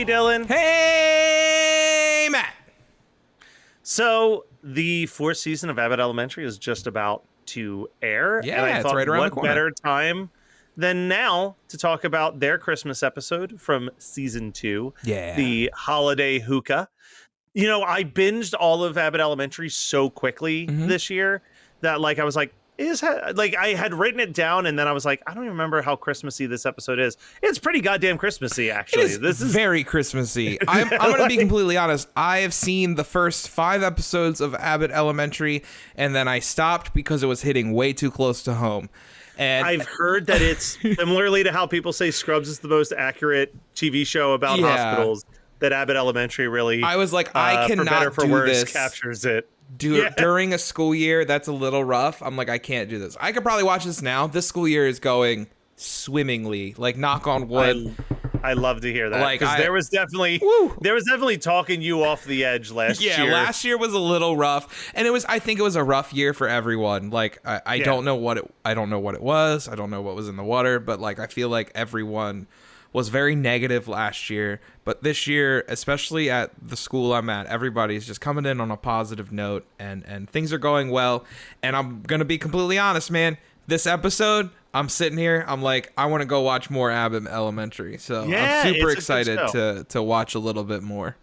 Hey, Dylan. Hey, Matt. So the fourth season of Abbott Elementary is just about to air. Yeah, and I it's thought, right around the what corner. better time than now to talk about their Christmas episode from season 2, Yeah. the Holiday Hookah. You know, I binged all of Abbott Elementary so quickly this year that, like, I was like, I had written it down, and then I was like, I don't even remember how Christmassy this episode is. It's pretty goddamn Christmassy, actually. This is very Christmassy. I'm going to be completely honest. I have seen the first 5 episodes of Abbott Elementary, and then I stopped because it was hitting way too close to home. And I've heard that it's similarly to how people say Scrubs is the most accurate TV show about hospitals, that Abbott Elementary really, I was like, I cannot for better or for do worse, this. captures it. During a school year, that's a little rough. I'm like, I can't do this. I could probably watch this now. This school year is going swimmingly, like, knock on wood. I love to hear that, Like, because there was definitely talking you off the edge last year. Yeah, last year was a little rough, and I think it was a rough year for everyone. Like, I don't know what it was. I don't know what was in the water, but, like, I feel like everyone was very negative last year, but this year, especially at the school I'm at, everybody's just coming in on a positive note, and things are going well. And I'm gonna be completely honest, man. This episode, I'm sitting here, I'm like, I want to go watch more Abbott Elementary. So I'm super excited to watch a little bit more.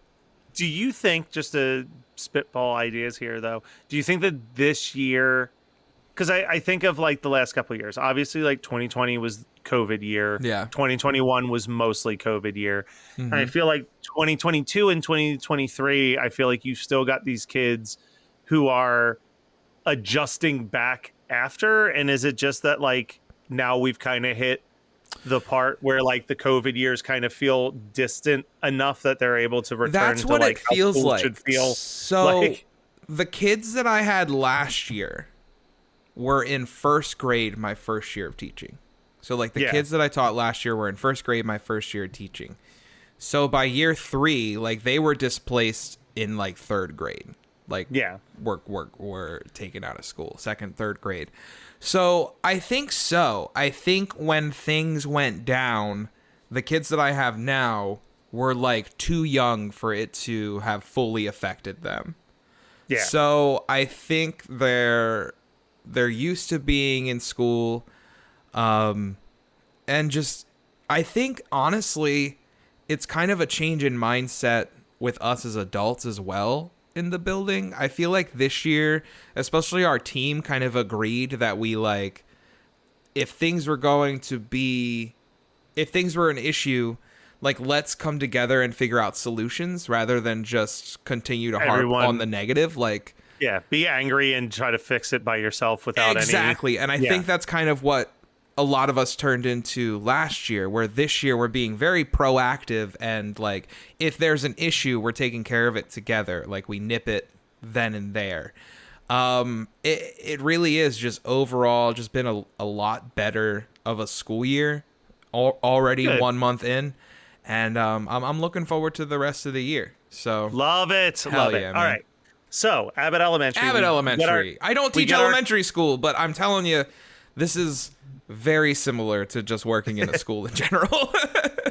Do you think, just to spitball ideas here, though, do you think that this year, because I think of, like, the last couple of years, obviously, like, 2020 was COVID year. Yeah. 2021 was mostly COVID year. And I feel like 2022 and 2023, I feel like you've still got these kids who are adjusting back after. And is it just that, like, now we've kind of hit the part where, like, the COVID years kind of feel distant enough that they're able to return That's to, what like, it feels how school like. should feel? So like, the kids that I had last year were in first grade my first year of teaching. So, like, the kids that I taught last year were in first grade my first year of teaching. So by year 3, like, they were displaced in, like, third grade. Like, were taken out of school, second, third grade. So I think when things went down, the kids that I have now were, like, too young for it to have fully affected them. Yeah. So I think they're used to being in school. And just, I think, honestly, it's kind of a change in mindset with us as adults as well in the building. I feel like this year, especially our team, kind of agreed that we, like, if things were an issue, like, let's come together and figure out solutions rather than just continue to harp on the negative. Like, be angry and try to fix it by yourself without exactly. And I think that's kind of what a lot of us turned into last year, where this year we're being very proactive, and, like, if there's an issue, we're taking care of it together. Like, we nip it then and there. It really is just overall just been a lot better of a school year already. Good. 1 month in, and I'm looking forward to the rest of the year. So love it. All right. So Abbott Elementary. I don't teach elementary school, but I'm telling you, this is very similar to just working in a school in general.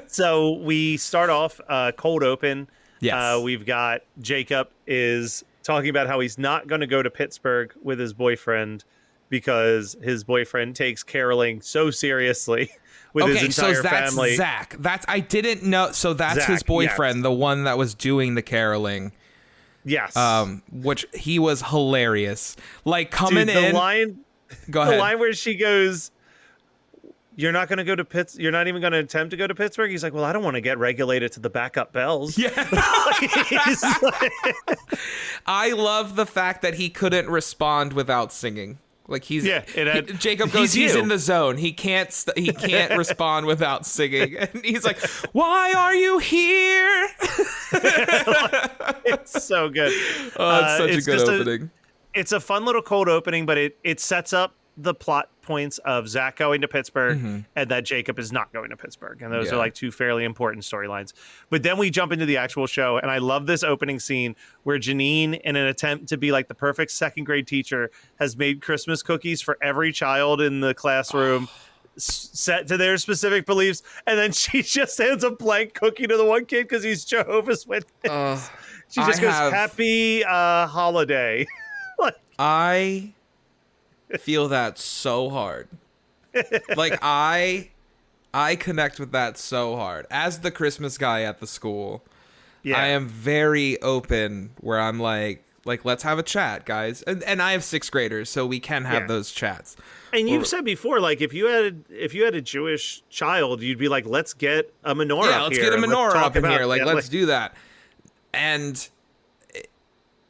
So we start off cold open. Yes. We've got Jacob is talking about how he's not going to go to Pittsburgh with his boyfriend because his boyfriend takes caroling so seriously with his entire family. Zach. I didn't know. So that's Zach, his boyfriend, the one that was doing the caroling. Yes. Which he was hilarious. Like, coming in. Go ahead. The line where she goes, "You're not going to go to Pittsburgh. You're not even going to attempt to go to Pittsburgh." He's like, "Well, I don't want to get regulated to the backup bells." Yeah. I love the fact that he couldn't respond without singing. Like, Jacob goes, he's in the zone. He can't respond without singing. And he's like, "Why are you here?" It's so good. Oh, it's such a good opening. It's a fun little cold opening, but it sets up the plot points of Zach going to Pittsburgh and that Jacob is not going to Pittsburgh. And those are, like, 2 fairly important storylines. But then we jump into the actual show, and I love this opening scene where Janine, in an attempt to be, like, the perfect second grade teacher, has made Christmas cookies for every child in the classroom. set to their specific beliefs, and then she just hands a blank cookie to the one kid because he's Jehovah's Witness. She just goes, "Happy holiday." Like, I feel that so hard. Like I connect with that so hard. As the Christmas guy at the school, I am very open where I'm like let's have a chat, guys. And I have 6th graders, so we can have those chats. And you've said before, like if you had a Jewish child, you'd be like, let's get a menorah. Yeah, let's get a menorah up in here. Like, let's do that. And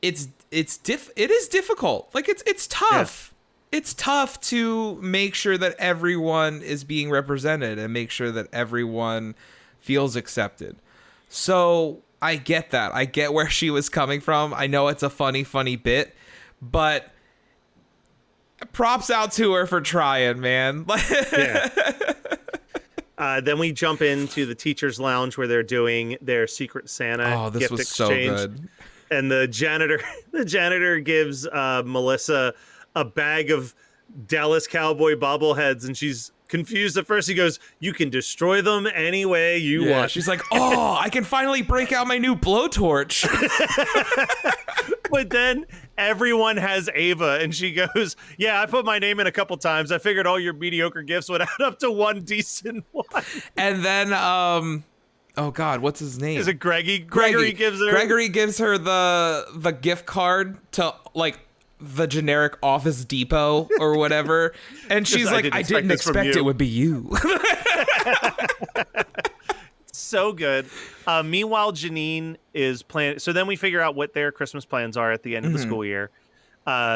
it is difficult. Like it's tough. Yeah. It's tough to make sure that everyone is being represented and make sure that everyone feels accepted. So I get that. I get where she was coming from. I know it's a funny bit, but props out to her for trying, man. Yeah. Then we jump into the teacher's lounge where they're doing their Secret Santa gift exchange. So good. And the janitor gives Melissa a bag of Dallas Cowboy bobbleheads, and she's confused at first. He goes, "You can destroy them any way you want." She's like, "Oh, I can finally break out my new blowtorch." But then everyone has Ava, and she goes, "Yeah, I put my name in a couple times. I figured all your mediocre gifts would add up to one decent one." And then, oh God, what's his name? Is it Greggy? Gregory gives her the gift card to like the generic Office Depot or whatever, and she's like, I didn't expect it would be you. So good. Meanwhile, Janine is planning. So then we figure out what their Christmas plans are at the end of the school year.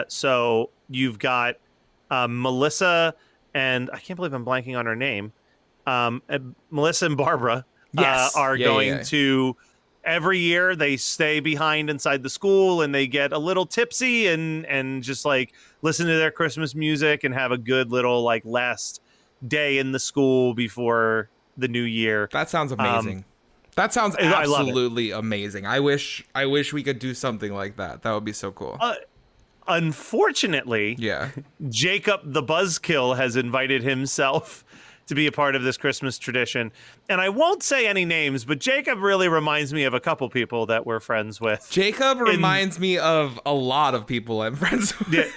So you've got Melissa and I can't believe I'm blanking on her name. Melissa and Barbara are going to. Every year they stay behind inside the school and they get a little tipsy and just like listen to their Christmas music and have a good little like last day in the school before the new year. That sounds amazing. That sounds absolutely amazing. I wish we could do something like that. That would be so cool. Unfortunately, Jacob the Buzzkill has invited himself to be a part of this Christmas tradition. And I won't say any names, but Jacob really reminds me of a couple people that we're friends with. Jacob reminds me of a lot of people I'm friends with.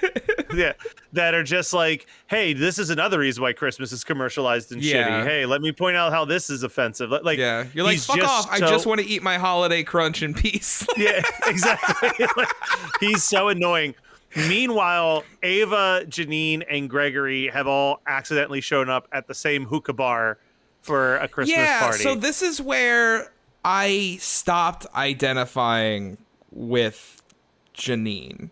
Yeah, that are just like, hey, this is another reason why Christmas is commercialized and shitty. Hey, let me point out how this is offensive. Like, you're like, fuck off. I just want to eat my holiday crunch in peace. Yeah, exactly. Like, he's so annoying. Meanwhile, Ava, Janine, and Gregory have all accidentally shown up at the same hookah bar for a Christmas party. So this is where I stopped identifying with Janine.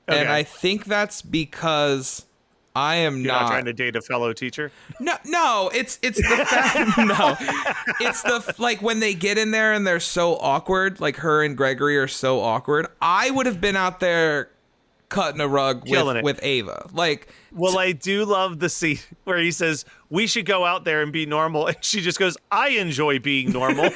Okay. And I think that's because I am You're not trying to date a fellow teacher? No, it's the fact. No, it's the like when they get in there and they're so awkward. Like her and Gregory are so awkward. I would have been out there cutting a rug with Ava. Like, well, I do love the scene where he says we should go out there and be normal, and she just goes, "I enjoy being normal."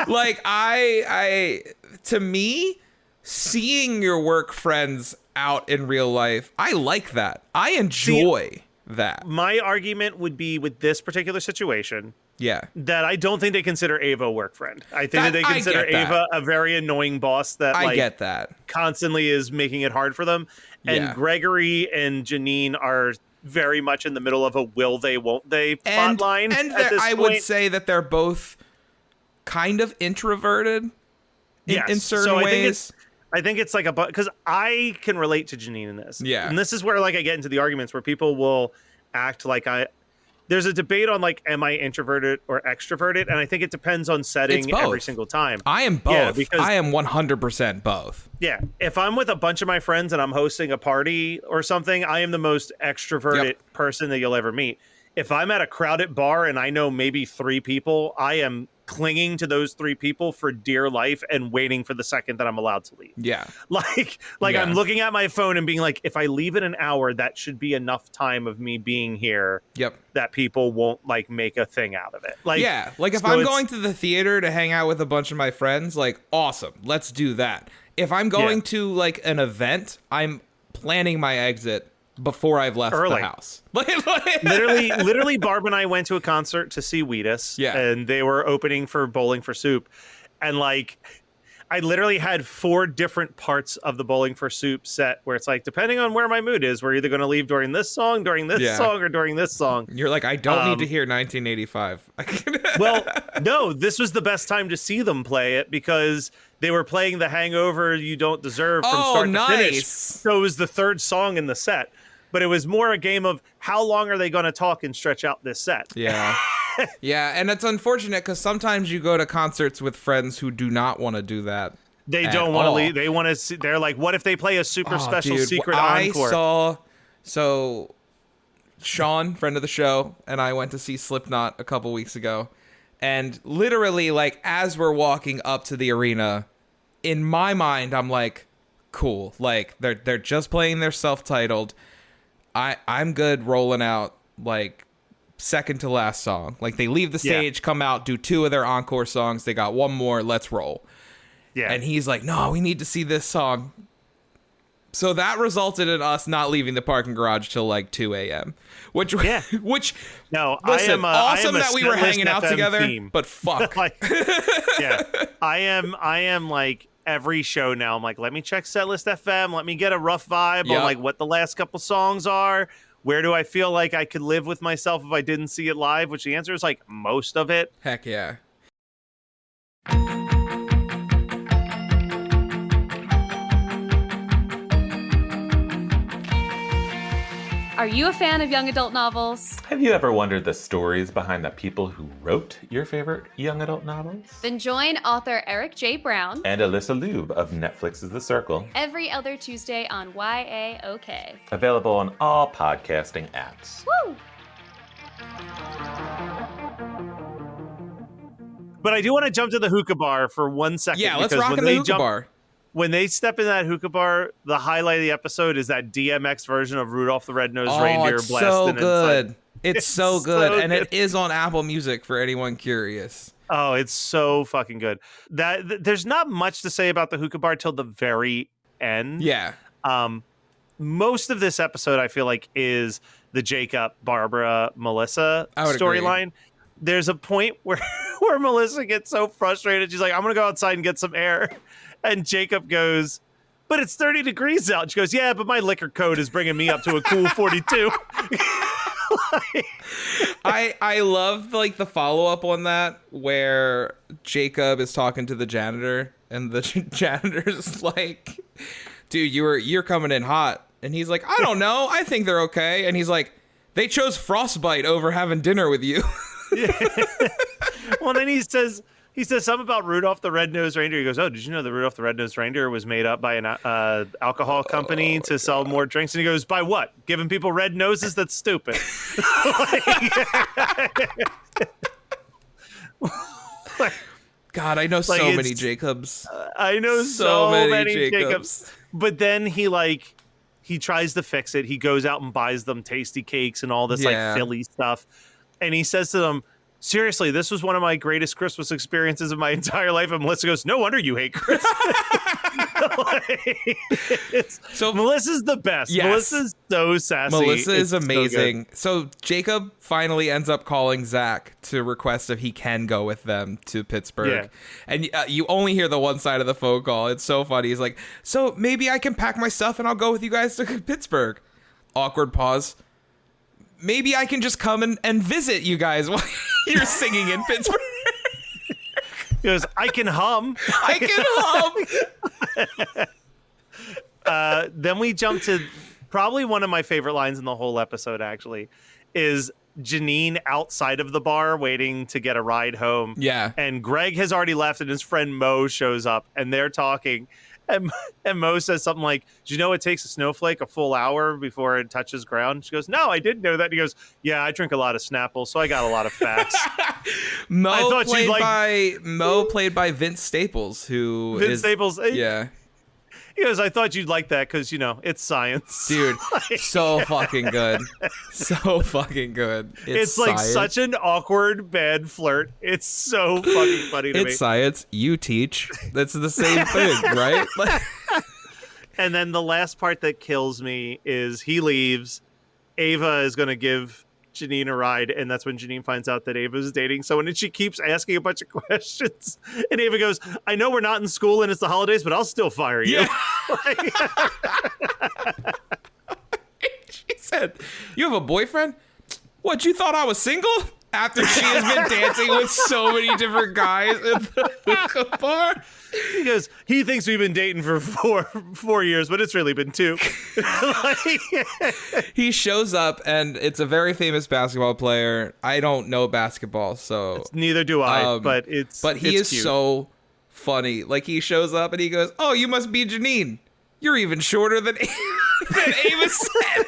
Like I to me, seeing your work friends out in real life, I like that. I enjoy that. My argument would be with this particular situation. Yeah. That I don't think they consider Ava a work friend. I think that they consider Ava a very annoying boss that I get that. Constantly is making it hard for them. And Gregory and Janine are very much in the middle of a will they, won't they plot line. And I would say that they're both kind of introverted in certain ways. I think it's like because I can relate to Janine in this. Yeah. And this is where like I get into the arguments where people will act like there's a debate on like, am I introverted or extroverted? And I think it depends on setting every single time. I am both. Yeah, because I am 100% both. Yeah. If I'm with a bunch of my friends and I'm hosting a party or something, I am the most extroverted person that you'll ever meet. If I'm at a crowded bar and I know maybe 3 people, I am clinging to those 3 people for dear life and waiting for the second that I'm allowed to leave. Yeah. Like I'm looking at my phone and being like, if I leave in an hour, that should be enough time of me being here. Yep. That people won't like make a thing out of it. Like, yeah. Like if I'm going to the theater to hang out with a bunch of my friends, like awesome, let's do that. If I'm going to like an event, I'm planning my exit before I've left the house. literally, Barb and I went to a concert to see Wheatus. Yeah. And they were opening for Bowling for Soup. And like, I literally had 4 different parts of the Bowling for Soup set where it's like, depending on where my mood is, we're either going to leave during this song, song, or during this song. You're like, I don't need to hear 1985. Well, no, this was the best time to see them play it because they were playing The Hangover You Don't Deserve from start to finish. So it was the 3rd song in the set. But it was more a game of how long are they going to talk and stretch out this set? Yeah. Yeah, and it's unfortunate because sometimes you go to concerts with friends who do not want to do that. They don't want to leave. They want to see. They're like, what if they play a super special secret encore? So Sean, friend of the show, and I went to see Slipknot a couple weeks ago. And literally, like, as we're walking up to the arena, in my mind, I'm like, cool. Like, they're just playing their self-titled. I'm good rolling out, like, second to last song. Like, they leave the stage, come out, do 2 of their encore songs. They got 1 more. Let's roll. Yeah. And he's like, no, we need to see this song. So that resulted in us not leaving the parking garage till like 2 a.m. Which no, listen, I am that we were hanging out FM together, team. but fuck. Yeah, I am like every show now. I'm like, let me check Setlist FM. Let me get a rough vibe on like what the last couple songs are. Where do I feel like I could live with myself if I didn't see it live? Which the answer is like most of it. Heck yeah. Are you a fan of young adult novels? Have you ever wondered the stories behind the people who wrote your favorite young adult novels? Then join author Eric J. Brown and Alyssa Lube of Netflix's The Circle every other Tuesday on YAOK. Available on all podcasting apps. Woo! But I do want to jump to the hookah bar for 1 second. Yeah, let's rock in the hookah bar. When they step in that hookah bar, the highlight of the episode is that DMX version of Rudolph the Red-Nosed Reindeer it's blasting. So good. Inside. It's so good. And it is on Apple Music for anyone curious. Oh, it's so fucking good. There's not much to say about the hookah bar till the very end. Yeah. Most of this episode, I feel like, is the Jacob, Barbara, Melissa storyline. There's a point where Melissa gets so frustrated. She's like, I'm going to go outside and get some air. And Jacob goes, but it's 30 degrees out. She goes, yeah, but my liquor code is bringing me up to a cool 42. I love like the follow-up on that where Jacob is talking to the janitor and the janitor's like, dude, you're coming in hot. And he's like, I don't know. I think they're okay. And he's like, they chose frostbite over having dinner with you. Well, then he says something about Rudolph the Red-Nosed Reindeer. He goes, oh, did you know that Rudolph the Red-Nosed Reindeer was made up by an alcohol company to sell more drinks? And he goes, by what? Giving people red noses? That's stupid. God, I know so many Jacobs. I know so many Jacobs. But then he tries to fix it. He goes out and buys them tasty cakes and all this like Philly stuff. And he says to them, seriously, this was one of my greatest Christmas experiences of my entire life. And Melissa goes, no wonder you hate Christmas. So Melissa's the best. Yes. Melissa's so sassy. Melissa is amazing. So Jacob finally ends up calling Zach to request if he can go with them to Pittsburgh. Yeah. And you only hear the one side of the phone call. It's so funny. He's like, so maybe I can pack my stuff and I'll go with you guys to Pittsburgh. Awkward pause. Maybe I can just come and visit you guys while you're singing in Pittsburgh. He goes, I can hum. Then we jump to probably one of my favorite lines in the whole episode, actually, is Janine outside of the bar waiting to get a ride home. Yeah. And Greg has already left and his friend Mo shows up and they're talking. And Mo says something like, do you know it takes a snowflake a full hour before it touches ground? She goes, no, I didn't know that. And he goes, yeah, I drink a lot of Snapple, so I got a lot of facts. Mo played by Vince Staples, Staples. Yeah. He goes, I thought you'd like that because, it's science. Dude, so fucking good. So fucking good. It's like such an awkward, bad flirt. It's so fucking funny to me. It's science. You teach. That's the same thing, right? And then the last part that kills me is he leaves. Ava is going to give Janine a ride, and that's when Janine finds out that Ava is dating someone, and she keeps asking a bunch of questions. And Ava goes, I know we're not in school and it's the holidays, but I'll still fire you. Yeah. She said, you have a boyfriend? What, you thought I was single? After she has been dancing with so many different guys in the hookah bar. He goes, he thinks we've been dating for four years, but it's really been 2. He shows up, and it's a very famous basketball player. I don't know basketball, so neither do I. But he is cute. So funny. Like, he shows up and he goes, "Oh, you must be Janine. You're even shorter than Ava said."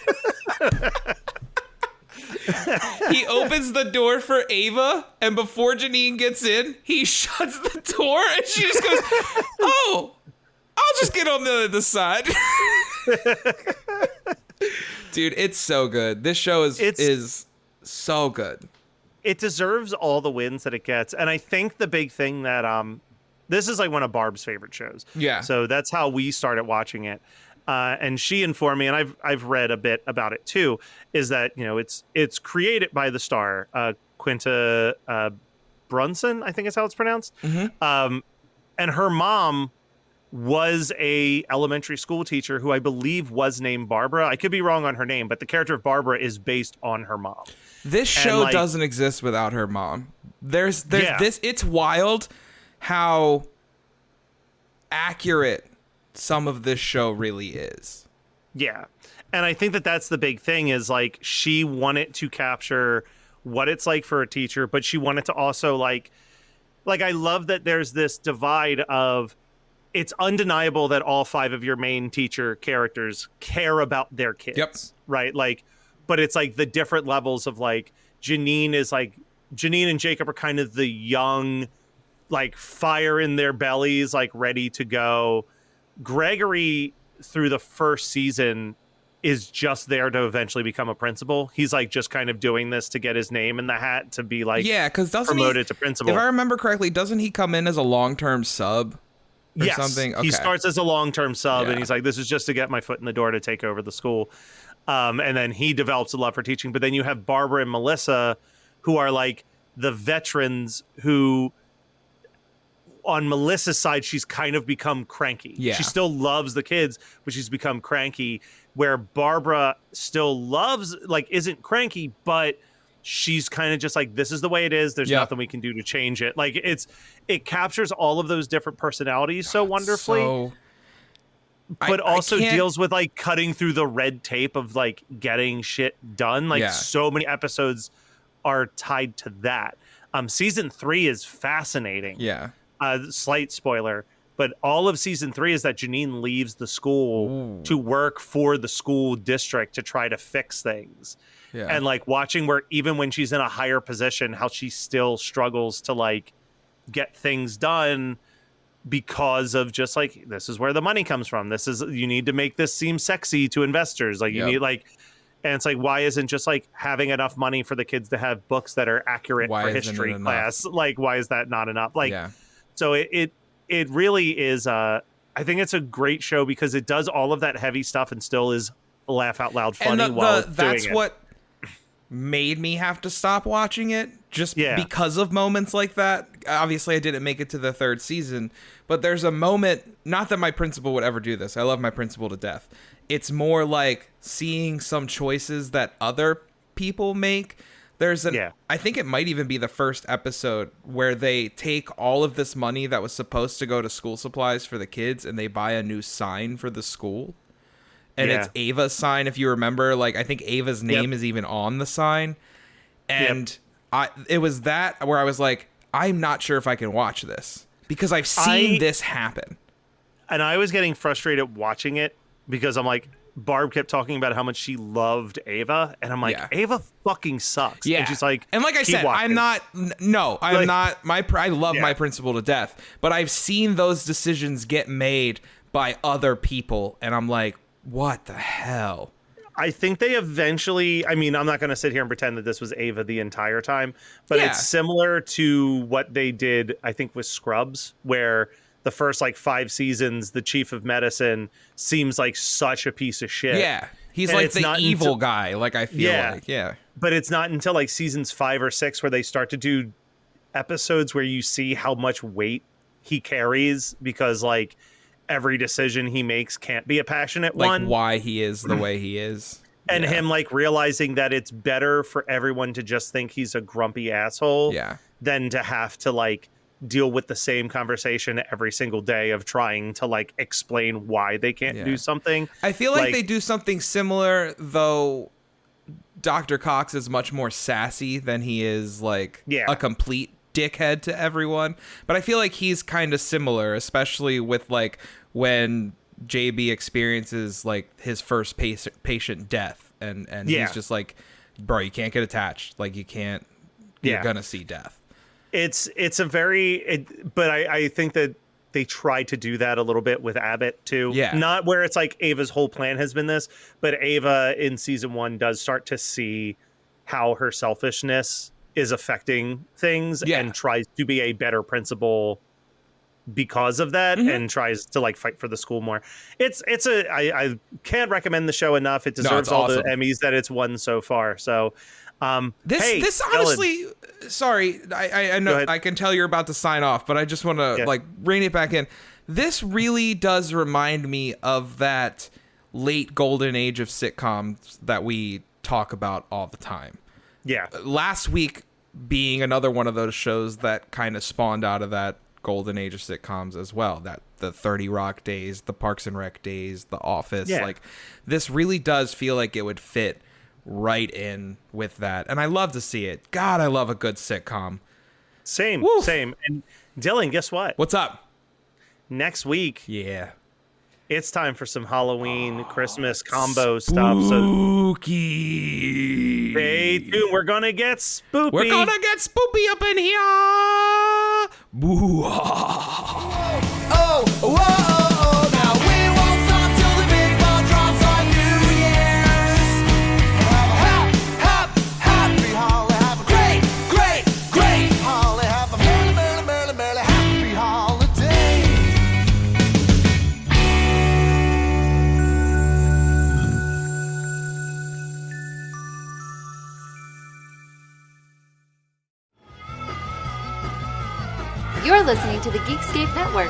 He opens the door for Ava, and before Janine gets in, he shuts the door, and she just goes, "Oh, I'll just get on the other side." Dude, it's so good. This show is so good. It deserves all the wins that it gets, and I think the big thing that this is like one of Barb's favorite shows. Yeah. So that's how we started watching it. And she informed me, and I've read a bit about it too, is that, you know, it's created by the star, Quinta Brunson, I think is how it's pronounced. Mm-hmm. And her mom was a elementary school teacher who I believe was named Barbara. I could be wrong on her name, but the character of Barbara is based on her mom. This show doesn't exist without her mom. There's this. It's wild how accurate some of this show really is. Yeah. And I think that that's the big thing is like she wanted to capture what it's like for a teacher, but she wanted to also like I love that there's this divide of it's undeniable that all 5 of your main teacher characters care about their kids. Yep. Right? Like, but it's like the different levels of like Janine and Jacob are kind of the young, like fire in their bellies, like ready to go. Gregory through the first season is just there to eventually become a principal. He's like just kind of doing this to get his name in the hat to be like because promoted to principal. If I remember correctly, doesn't he come in as a long-term sub or something? Okay. He starts as a long-term sub and he's like, this is just to get my foot in the door to take over the school. And then he develops a love for teaching. But then you have Barbara and Melissa who are like the veterans who on Melissa's side, she's kind of become cranky. Yeah. She still loves the kids, but she's become cranky, where Barbara still loves, like, isn't cranky, but she's kind of just like, this is the way it is. There's nothing we can do to change it. Like, it captures all of those different personalities so wonderfully, but also deals with, like, cutting through the red tape of, like, getting shit done. Like, so many episodes are tied to that. Season 3 is fascinating. Yeah. Slight spoiler, but all of season 3 is that Janine leaves the school to work for the school district to try to fix things. Yeah. And like watching where even when she's in a higher position, how she still struggles to like get things done because of just like, this is where the money comes from. This is, you need to make this seem sexy to investors. Like you need like, and it's like, why isn't just like having enough money for the kids to have books that are accurate for history class? Like, why is that not enough? Like, so it really is. I think it's a great show because it does all of that heavy stuff and still is laugh out loud funny while doing that's it. what made me have to stop watching it, just because of moments like that. Obviously, I didn't make it to the 3rd season, but there's a moment. Not that my principal would ever do this. I love my principal to death. It's more like seeing some choices that other people make. There's I think it might even be the first episode where they take all of this money that was supposed to go to school supplies for the kids and they buy a new sign for the school. And it's Ava's sign, if you remember. Like, I think Ava's name is even on the sign. And it was that where I was like, I'm not sure if I can watch this because I've seen this happen. And I was getting frustrated watching it because I'm like, Barb kept talking about how much she loved Ava, and I'm like, Ava fucking sucks. Yeah. And she's like, and like I said, watching. I love my principal to death, but I've seen those decisions get made by other people, and I'm like, what the hell? I think they eventually, I mean, I'm not going to sit here and pretend that this was Ava the entire time, but it's similar to what they did, I think, with Scrubs, where the first like 5 seasons, the chief of medicine seems like such a piece of shit. Yeah. He's And like it's the not evil guy, like I feel like. Yeah. But it's not until like seasons 5 or 6 where they start to do episodes where you see how much weight he carries, because like every decision he makes can't be a passionate Like one. why he is the way he is. And him like realizing that it's better for everyone to just think he's a grumpy asshole than to have to like deal with the same conversation every single day of trying to like explain why they can't do something. I feel like they do something similar, though Dr. Cox is much more sassy than he is like a complete dickhead to everyone. But I feel like he's kind of similar, especially with like when JB experiences like his first patient death, and he's just like, bro, you can't get attached, like you can't, you're gonna see death. It's a very but I think that they try to do that a little bit with Abbott too. Not where it's like Ava's whole plan has been this, but Ava in season 1 does start to see how her selfishness is affecting things and tries to be a better principal because of that, and tries to like fight for the school more. I can't recommend the show enough. It deserves all the Emmys that it's won so far. So this honestly, sorry, I know I can tell you're about to sign off, but I just want to like rein it back in. This really does remind me of that late golden age of sitcoms that we talk about all the time. Last week being another one of those shows that kind of spawned out of that golden age of sitcoms as well, that the 30 Rock days, the Parks and Rec days, The Office. Like this really does feel like it would fit right in with that, and I love to see it. God, I love a good sitcom. Same. And Dylan, guess what? What's up? Next week, it's time for some Halloween Christmas combo stuff. So stay tuned. We're gonna get spoopy. We're gonna get spoopy up in here. Now we won't stop till the big ball drops on New Year's. Happy Holly, have a great Holly, have a merry happy holiday. You're listening to the Geekscape Network.